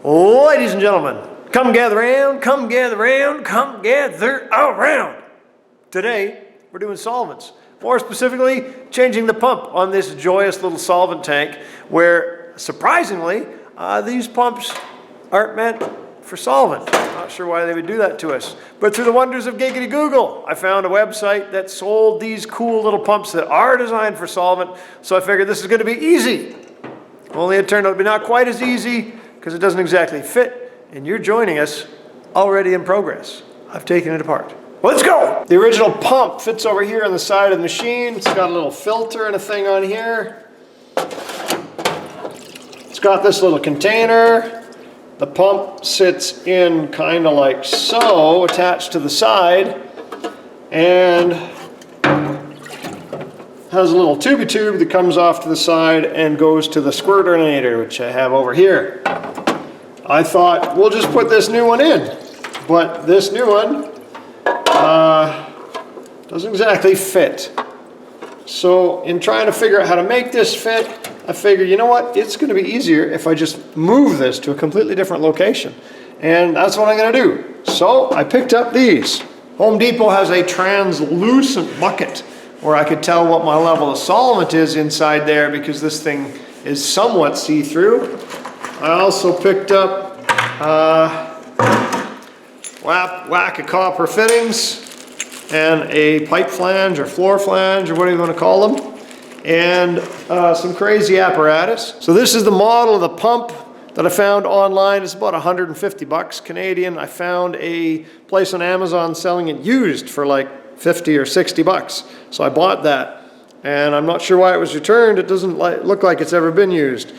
Ladies and gentlemen, come gather round, come gather round, come gather around. Today, we're doing solvents. More specifically, changing the pump on this joyous little solvent tank where, surprisingly, these pumps aren't meant for solvent. Not sure why they would do that to us. But through the wonders of Giggity Google, I found a website that sold these cool little pumps that are designed for solvent, so I figured this is going to be easy. Only it turned out to be not quite as easy because it doesn't exactly fit, and you're joining us already in progress. I've taken it apart. Let's go! The original pump fits over here on the side of the machine. It's got a little filter and a thing on here. It's got this little container. The pump sits in kind of like so, attached to the side, and has a little tubey tube that comes off to the side and goes to the squirterinator, which I have over here. I thought we'll just put this new one in, but this new one doesn't exactly fit. So in trying to figure out how to make this fit, I figured, you know what, it's going to be easier if I just move this to a completely different location. And that's what I'm going to do. So I picked up these. Home Depot has a translucent bucket where I could tell what my level of solvent is inside there because this thing is somewhat see-through. I also picked up whack of copper fittings and a pipe flange or floor flange or whatever you want to call them, and some crazy apparatus. So this is the model of the pump that I found online. It's about 150 bucks Canadian. I found a place on Amazon selling it used for like 50 or 60 bucks. So I bought that, and I'm not sure why it was returned. It doesn't look like it's ever been used.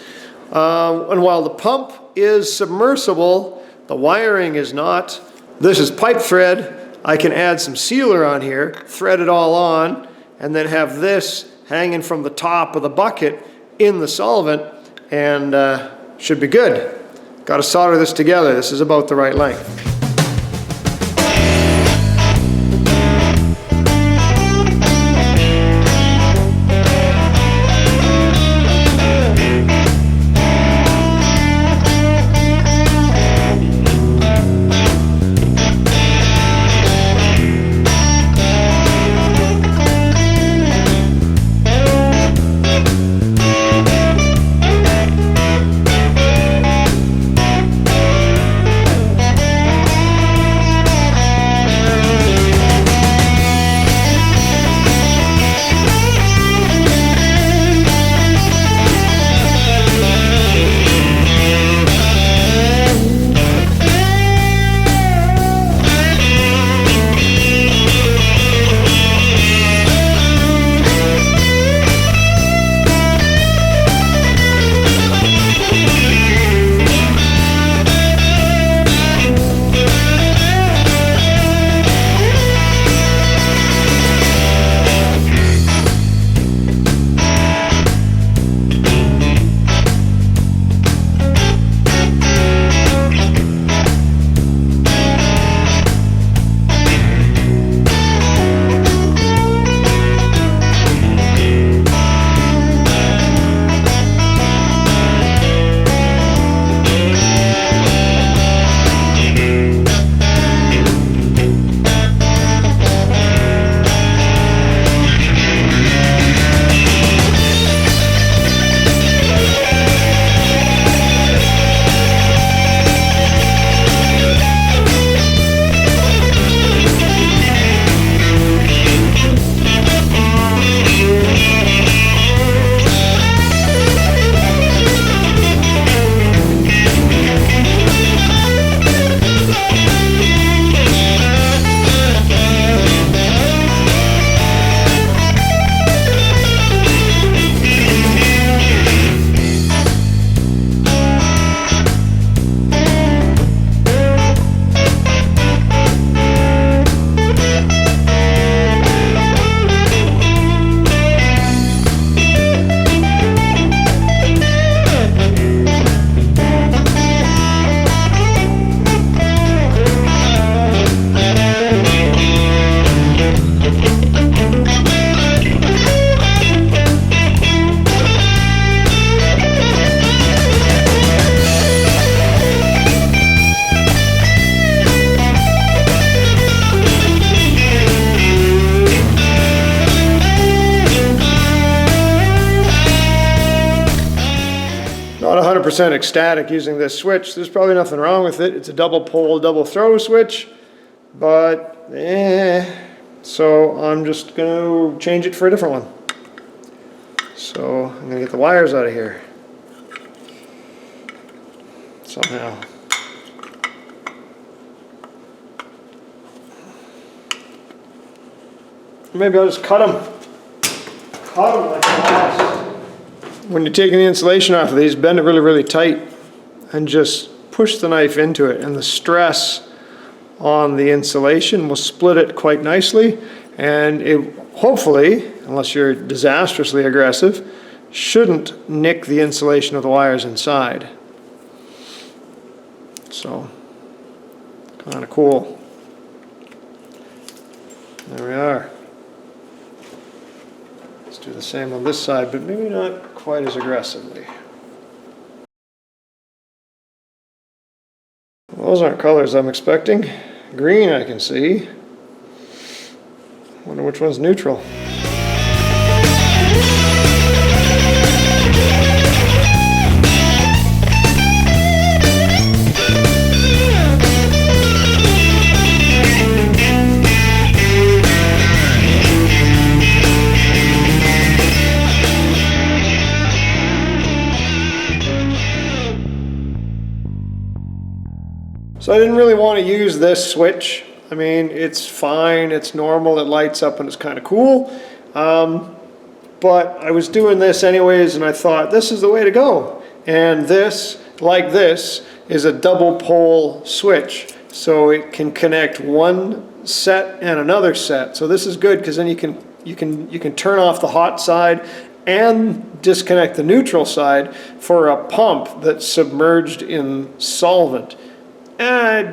And while the pump is submersible, the wiring is not. This is pipe thread. I can add some sealer on here, thread it all on, and then have this hanging from the top of the bucket in the solvent, and should be good. Got to solder this together. This is about the right length. 100% ecstatic using this switch. There's probably nothing wrong with it. It's a double pole, double throw switch, but so I'm just going to change it for a different one. So I'm going to get the wires out of here somehow. Maybe I'll just cut them. Cut them like glass. When you're taking the insulation off of these, bend it really, really tight and just push the knife into it, and the stress on the insulation will split it quite nicely, and it hopefully, unless you're disastrously aggressive, shouldn't nick the insulation of the wires inside. So, kind of cool. There we are. Let's do the same on this side, but maybe not quite as aggressively. Well, those aren't colors I'm expecting. Green I can see. Wonder which one's neutral. So I didn't really want to use this switch. I mean, it's fine, it's normal, it lights up and it's kind of cool. But I was doing this anyways and I thought this is the way to go. And this, like this, is a double pole switch. So it can connect one set and another set. So this is good because then you can turn off the hot side and disconnect the neutral side for a pump that's submerged in solvent.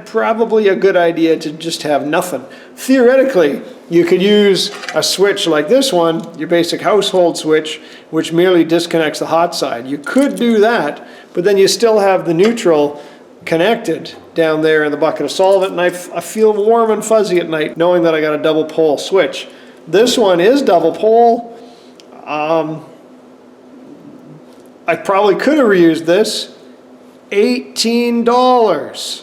Probably a good idea to just have nothing. Theoretically, you could use a switch like this one, your basic household switch, which merely disconnects the hot side. You could do that, but then you still have the neutral connected down there in the bucket of solvent, and I feel warm and fuzzy at night knowing that I got a double pole switch. This one is double pole. I probably could have reused this. $18.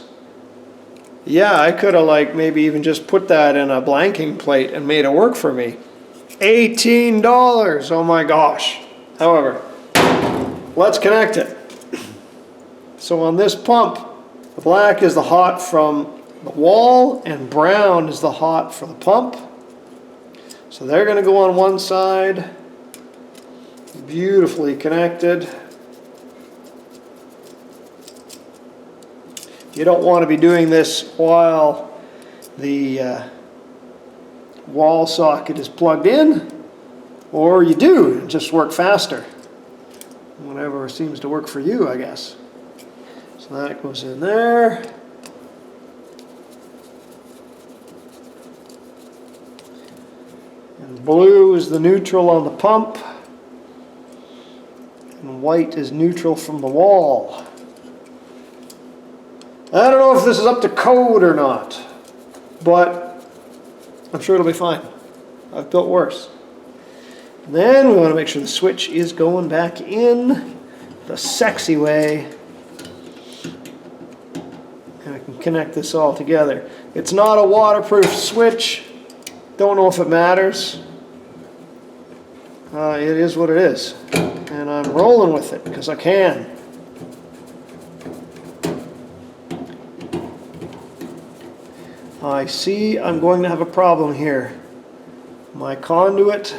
Yeah, I could have like maybe even just put that in a blanking plate and made it work for me. $18, oh my gosh. However, let's connect it. So on this pump, the black is the hot from the wall and brown is the hot for the pump. So they're going to go on one side, beautifully connected. You don't want to be doing this while the wall socket is plugged in, or you do, just work faster. Whatever seems to work for you, I guess. So that goes in there. And blue is the neutral on the pump, and white is neutral from the wall. I don't know if this is up to code or not, but I'm sure it'll be fine. I've built worse. And then we want to make sure the switch is going back in the sexy way. And I can connect this all together. It's not a waterproof switch. Don't know if it matters. It is what it is. And I'm rolling with it because I can. I see I'm going to have a problem here. My conduit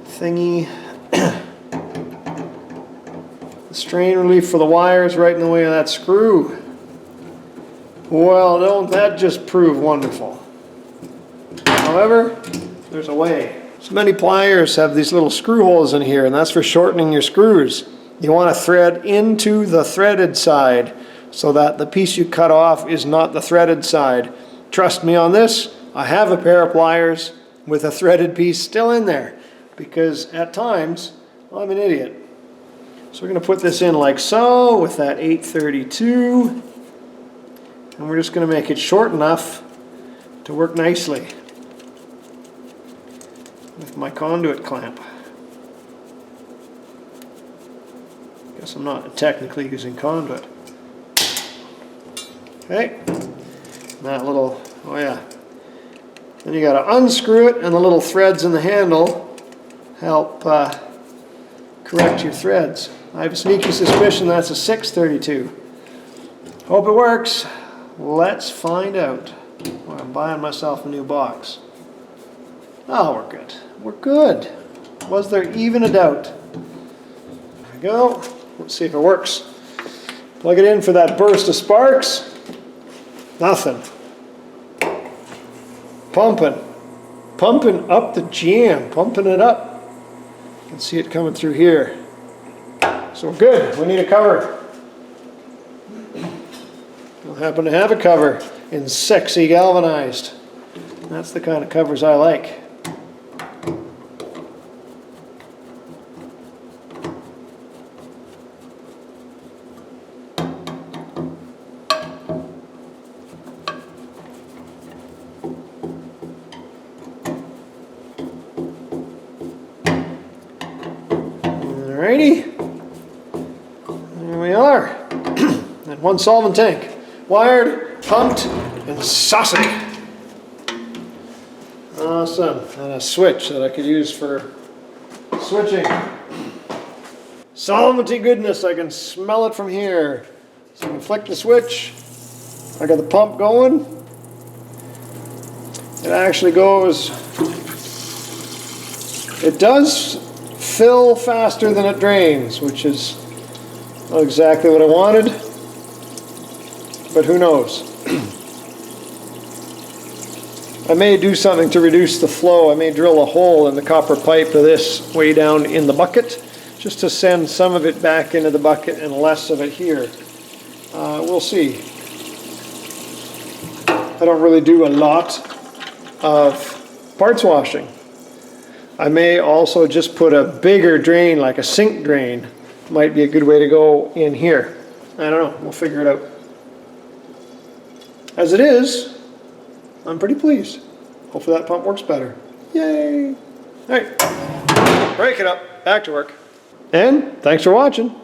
thingy, the strain relief for the wires right in the way of that screw. Well, don't that just prove wonderful? However, there's a way. So many pliers have these little screw holes in here, and that's for shortening your screws. You want to thread into the threaded side, so that the piece you cut off is not the threaded side. Trust me on this, I have a pair of pliers with a threaded piece still in there, because at times, I'm an idiot. So we're going to put this in like so, with that 832, and we're just going to make it short enough to work nicely with my conduit clamp. Guess I'm not technically using conduit. Okay, that little, oh yeah. Then you got to unscrew it, and the little threads in the handle help correct your threads. I have a sneaky suspicion that's a 632. Hope it works. Let's find out. Well, I'm buying myself a new box. Oh, we're good. We're good. Was there even a doubt? There we go. Let's see if it works. Plug it in for that burst of sparks. Nothing. Pumping. Pumping up the jam. Pumping it up. You can see it coming through here. So we're good. We need a cover. We'll happen to have a cover in sexy galvanized. That's the kind of covers I like. Alrighty, there we are. And one solvent tank. Wired, pumped, and saucy. Awesome. And a switch that I could use for switching. Solventy goodness, I can smell it from here. So I can flick the switch. I got the pump going. It actually goes, it does fill faster than it drains, which is not exactly what I wanted, but who knows. I may do something to reduce the flow. I may drill a hole in the copper pipe of this way down in the bucket, just to send some of it back into the bucket and less of it here. We'll see. I don't really do a lot of parts washing. I may also just put a bigger drain, like a sink drain. Might be a good way to go in here. I don't know, we'll figure it out. As it is, I'm pretty pleased. Hopefully that pump works better. Yay! All right, break it up, back to work. And thanks for watching.